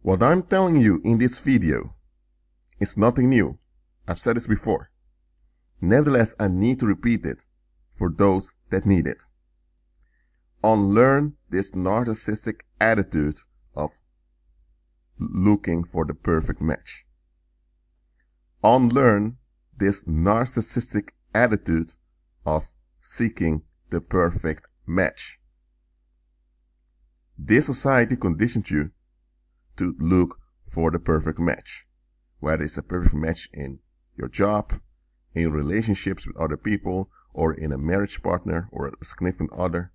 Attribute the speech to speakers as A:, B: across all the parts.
A: What I'm telling you in this video is nothing new. I've said this before. Nevertheless, I need to repeat it for those that need it. Unlearn this narcissistic attitude of looking for the perfect match. Unlearn this narcissistic attitude of seeking the perfect match. This society conditions you to look for the perfect match, whether it's a perfect match in your job, in relationships with other people, or in a marriage partner or a significant other.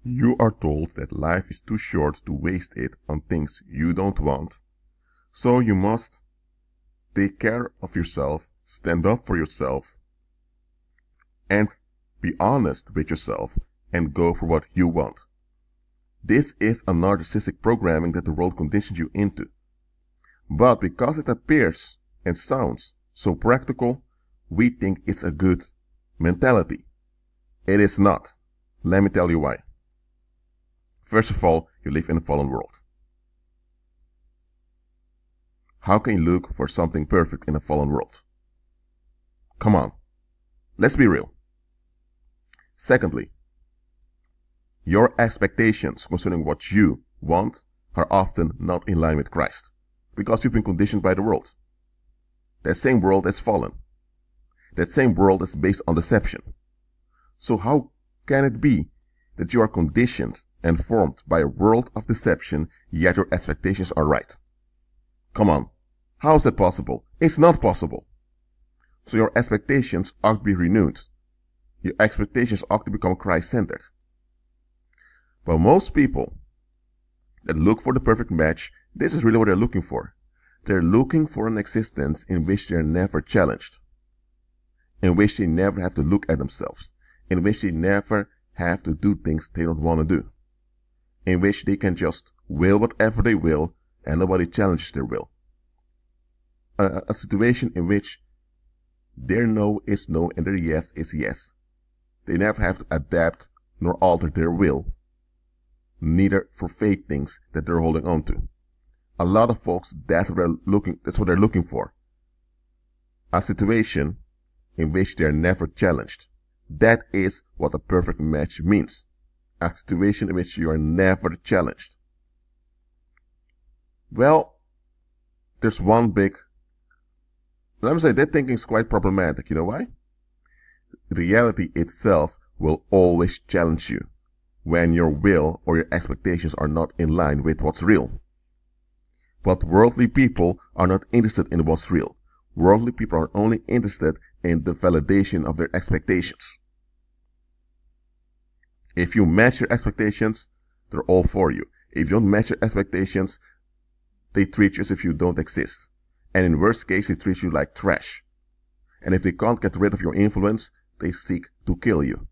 A: You are told that life is too short to waste it on things you don't want, so you must take care of yourself, stand up for yourself, and be honest with yourself and go for what you want. This is a narcissistic programming that the world conditions you into. But because it appears and sounds so practical, we think it's a good mentality. It is not. Let me tell you why. First of all, you live in a fallen world. How can you look for something perfect in a fallen world? Come on, let's be real. Secondly, your expectations concerning what you want are often not in line with Christ, because you've been conditioned by the world. That same world is fallen. That same world is based on deception. So how can it be that you are conditioned and formed by a world of deception, yet your expectations are right? Come on, how is that possible? It's not possible. So your expectations ought to be renewed. Your expectations ought to become Christ-centered. But most people that look for the perfect match, this is really what they're looking for. They're looking for an existence in which they're never challenged, in which they never have to look at themselves, in which they never have to do things they don't want to do, in which they can just will whatever they will and nobody challenges their will. A situation in which their no is no and their yes is yes. They never have to adapt nor alter their will, neither for fake things that they're holding on to. A lot of folks, that's what they're looking for. A situation in which they're never challenged. That is what a perfect match means. A situation in which you are never challenged. Well, there's one big... Let me say, that thinking is quite problematic. You know why? Reality itself will always challenge you when your will or your expectations are not in line with what's real. But worldly people are not interested in what's real. Worldly people are only interested in the validation of their expectations. If you match your expectations, they're all for you. If you don't match your expectations, they treat you as if you don't exist. And in worst case, they treat you like trash. And if they can't get rid of your influence, they seek to kill you.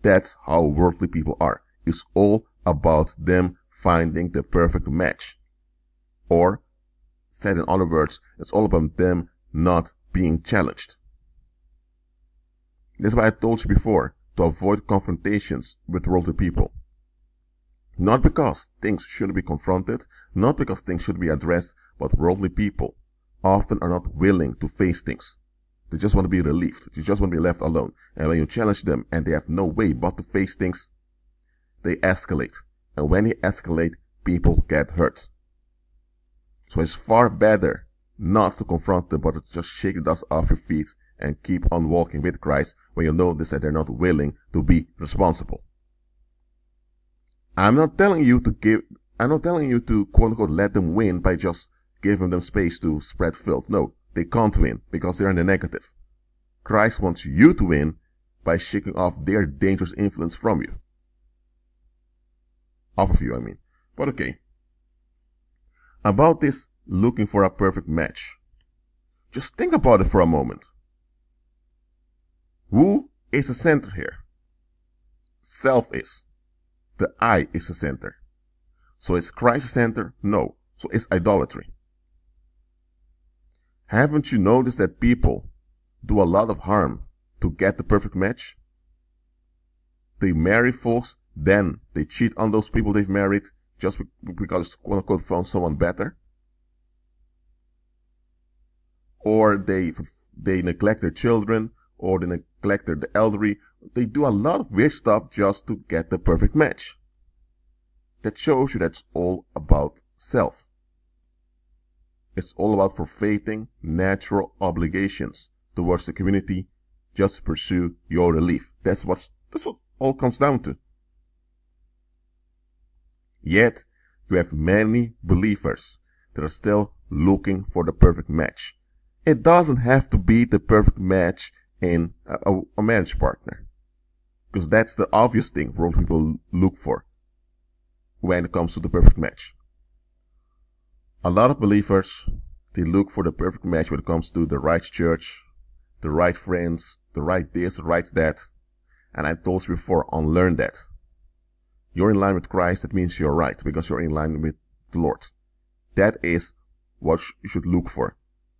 A: That's how worldly people are. It's all about them finding the perfect match. Or, said in other words, it's all about them not being challenged. That's why I told you before to avoid confrontations with worldly people. Not because things shouldn't be confronted, not because things should be addressed, but worldly people often are not willing to face things. They just want to be relieved. They just want to be left alone. And when you challenge them and they have no way but to face things, they escalate. And when they escalate, people get hurt. So it's far better not to confront them, but to just shake the dust off your feet and keep on walking with Christ when you notice that they're not willing to be responsible. I'm not telling you to quote unquote let them win by just giving them space to spread filth. No, they can't win because they're in the negative. Christ wants you to win by shaking off their dangerous influence from you. Off of you, I mean. But okay. About this looking for a perfect match. Just think about it for a moment. Who is the center here? Self is. The I is the center. So is Christ the center? No. So it's idolatry. Haven't you noticed that people do a lot of harm to get the perfect match? They marry folks, then they cheat on those people they've married just because quote unquote found someone better, or they neglect their children, or they neglect the elderly. They do a lot of weird stuff just to get the perfect match. That shows you that's all about self. It's all about fulfilling natural obligations towards the community just to pursue your relief. That's what all comes down to. Yet, you have many believers that are still looking for the perfect match. It doesn't have to be the perfect match in a marriage partner, because that's the obvious thing world people look for when it comes to the perfect match. A lot of believers, they look for the perfect match when it comes to the right church, the right friends, the right this, the right that. And I told you before, unlearn that. You're in line with Christ, that means you're right, because you're in line with the Lord. That is what you should look for.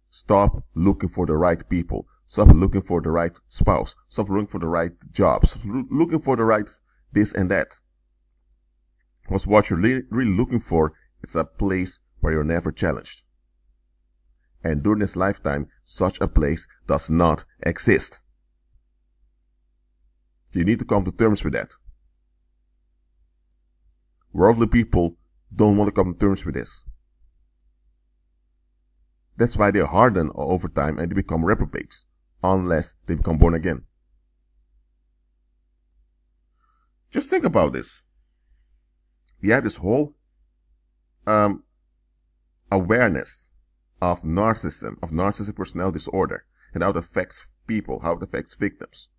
A: Stop looking for the right people. Stop looking for the right spouse. Stop looking for the right job. Stop looking for the right this and that. Because what you're really looking for is a place where you're never challenged. And during this lifetime, such a place does not exist. You need to come to terms with that. Worldly people don't want to come to terms with this. That's why they harden over time and they become reprobates, unless they become born again. Just think about this. We have this whole awareness of narcissism, of narcissistic personality disorder, and how it affects people, how it affects victims.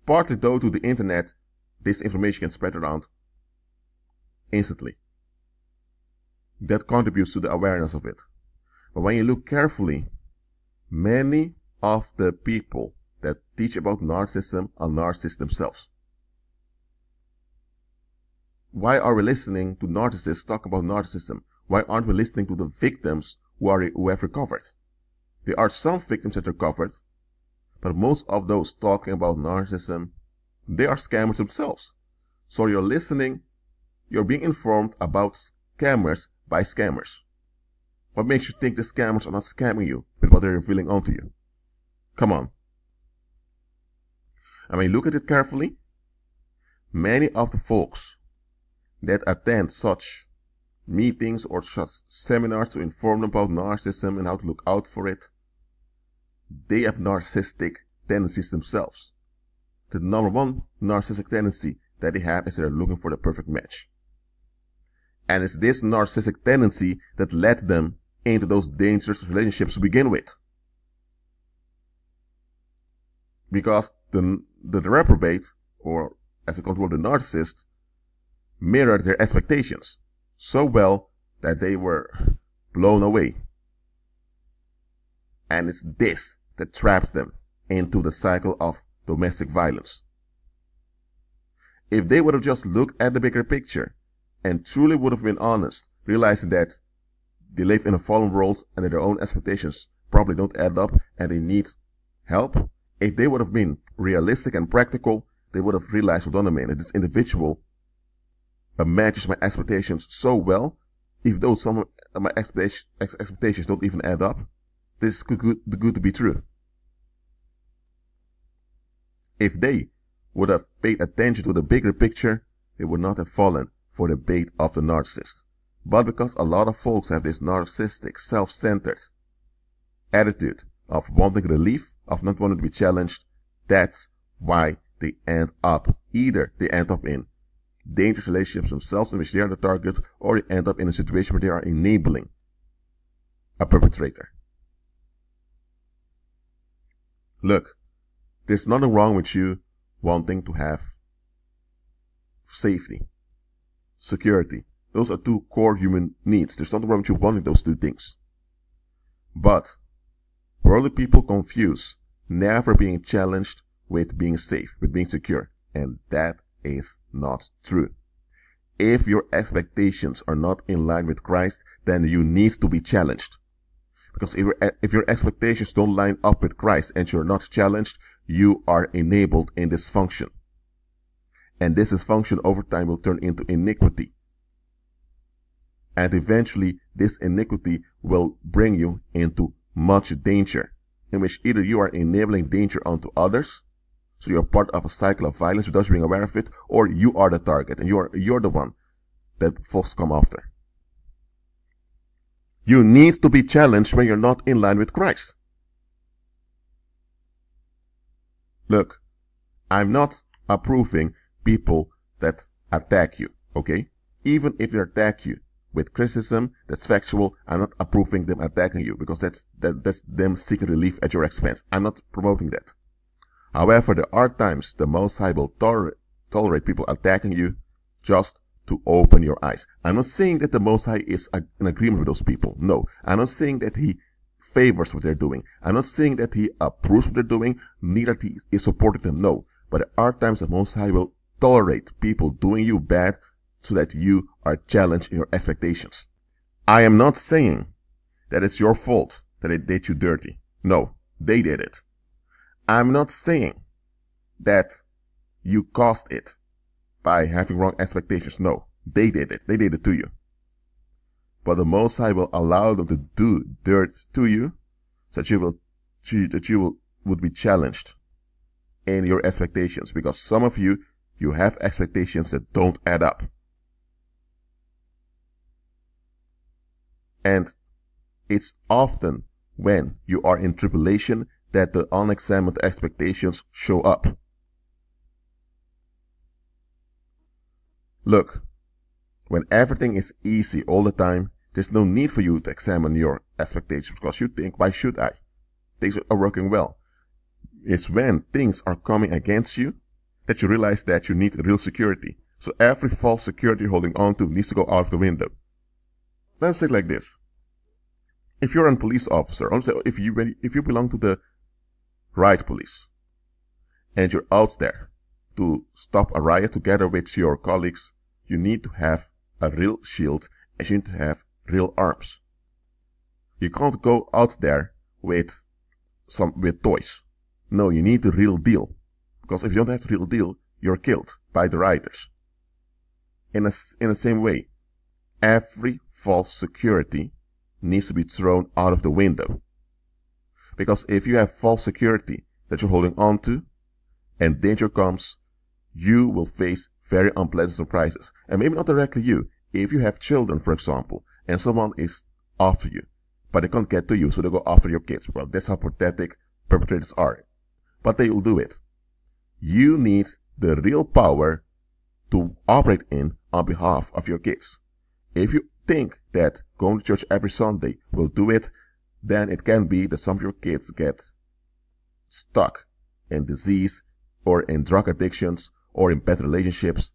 A: Partly though to the internet, this information can spread around instantly. That contributes to the awareness of it. But when you look carefully, many of the people that teach about narcissism are narcissists themselves. Why are we listening to narcissists talk about narcissism? Why aren't we listening to the victims who have recovered? There are some victims that recovered, but most of those talking about narcissism, they are scammers themselves. So you're listening, you're being informed about scammers by scammers. What makes you think the scammers are not scamming you with what they're revealing onto you? Come on. I mean, look at it carefully. Many of the folks that attend such meetings or such seminars to inform them about narcissism and how to look out for it, they have narcissistic tendencies themselves. The number one narcissistic tendency that they have is they're looking for the perfect match. And it's this narcissistic tendency that led them into those dangerous relationships to begin with. Because the reprobate, or as a control the narcissist, mirrored their expectations so well that they were blown away. And it's this that traps them into the cycle of domestic violence. If they would have just looked at the bigger picture and truly would have been honest, realizing that they live in a fallen world and that their own expectations probably don't add up and they need help, if they would have been realistic and practical, they would have realized, hold on a minute, this individual matches my expectations so well, even though some of my expectations don't even add up, this is good to be true. If they would have paid attention to the bigger picture, they would not have fallen for the bait of the narcissist. But because a lot of folks have this narcissistic, self-centered attitude of wanting relief, of not wanting to be challenged, that's why they end up in dangerous relationships themselves in which they are the target, or they end up in a situation where they are enabling a perpetrator. Look, there's nothing wrong with you wanting to have safety, security. Those are two core human needs. There's nothing wrong with you wanting those two things. But worldly people confuse never being challenged with being safe, with being secure. And that is not true. If your expectations are not in line with Christ, then you need to be challenged. Because if your expectations don't line up with Christ and you're not challenged, you are enabled in dysfunction. And this dysfunction over time will turn into iniquity. And eventually, this iniquity will bring you into much danger, in which either you are enabling danger unto others, so you're part of a cycle of violence without being aware of it, or you are the target and you're the one that folks come after. You need to be challenged when you're not in line with Christ. Look, I'm not approving people that attack you, okay? Even if they attack you with criticism that's factual, I'm not approving them attacking you, because that's them seeking relief at your expense. I'm not promoting that. However, there are times the Most High will tolerate people attacking you just to open your eyes. I'm not saying that the Most High is in agreement with those people. No, I'm not saying that He favors what they're doing. I'm not saying that He approves what they're doing, neither He is supporting them. No, but there are times the Most High will tolerate people doing you bad so that you are challenged in your expectations. I am not saying that it's your fault that they did you dirty. No, they did it. I'm not saying that you caused it by having wrong expectations. No, they did it. They did it to you. But the Most High will allow them to do dirt to you, so that you would be challenged in your expectations. Because some of you have expectations that don't add up. And it's often when you are in tribulation that the unexamined expectations show up. Look, when everything is easy all the time, there's no need for you to examine your expectations, because you think, why should I? Things are working well. It's when things are coming against you that you realize that you need real security. So every false security you're holding on to needs to go out of the window. Let me say it like this. If you're a police officer, if you belong to the riot police, and you're out there to stop a riot together with your colleagues, you need to have a real shield and you need to have real arms. You can't go out there with toys. No, you need the real deal. Because if you don't have the real deal, you're killed by the rioters. In the same way, every false security needs to be thrown out of the window. Because if you have false security that you're holding on to, and danger comes, you will face very unpleasant surprises. And maybe not directly you. If you have children, for example, and someone is after you, but they can't get to you, so they go after your kids. Well, that's how pathetic perpetrators are. But they will do it. You need the real power to operate on behalf of your kids. If you think that going to church every Sunday will do it, then it can be that some of your kids get stuck in disease or in drug addictions or in bad relationships.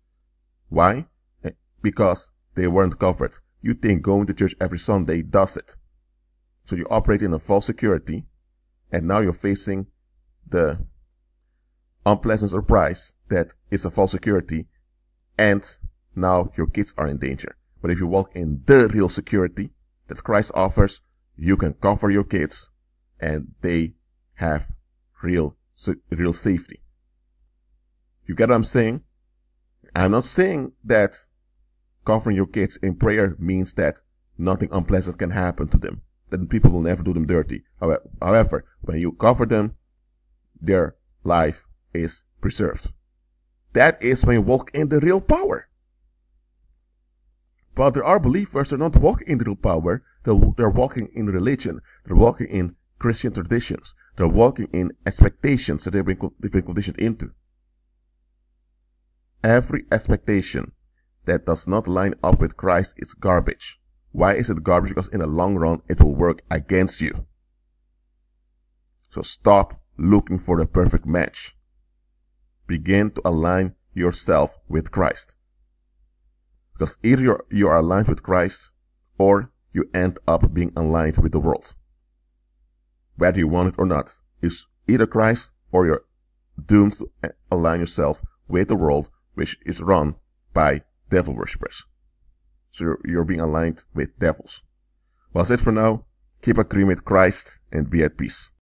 A: Why? Because they weren't covered. You think going to church every Sunday does it. So you operate in a false security, and now you're facing the unpleasant surprise that it's a false security, and now your kids are in danger. But if you walk in the real security that Christ offers, you can cover your kids and they have real safety. You get what I'm saying? I'm not saying that covering your kids in prayer means that nothing unpleasant can happen to them, that people will never do them dirty. However, when you cover them, their life is preserved. That is when you walk in the real power. But there are believers that are not walking in the real power. They're walking in religion. They're walking in Christian traditions. They're walking in expectations that they've been conditioned into. Every expectation that does not line up with Christ is garbage. Why is it garbage? Because in the long run, it will work against you. So stop looking for the perfect match. Begin to align yourself with Christ. Because either you are aligned with Christ, or you end up being aligned with the world. Whether you want it or not, is either Christ, or you're doomed to align yourself with the world, which is run by devil worshippers. So you're being aligned with devils. Well, that's it for now. Keep agreeing with Christ and be at peace.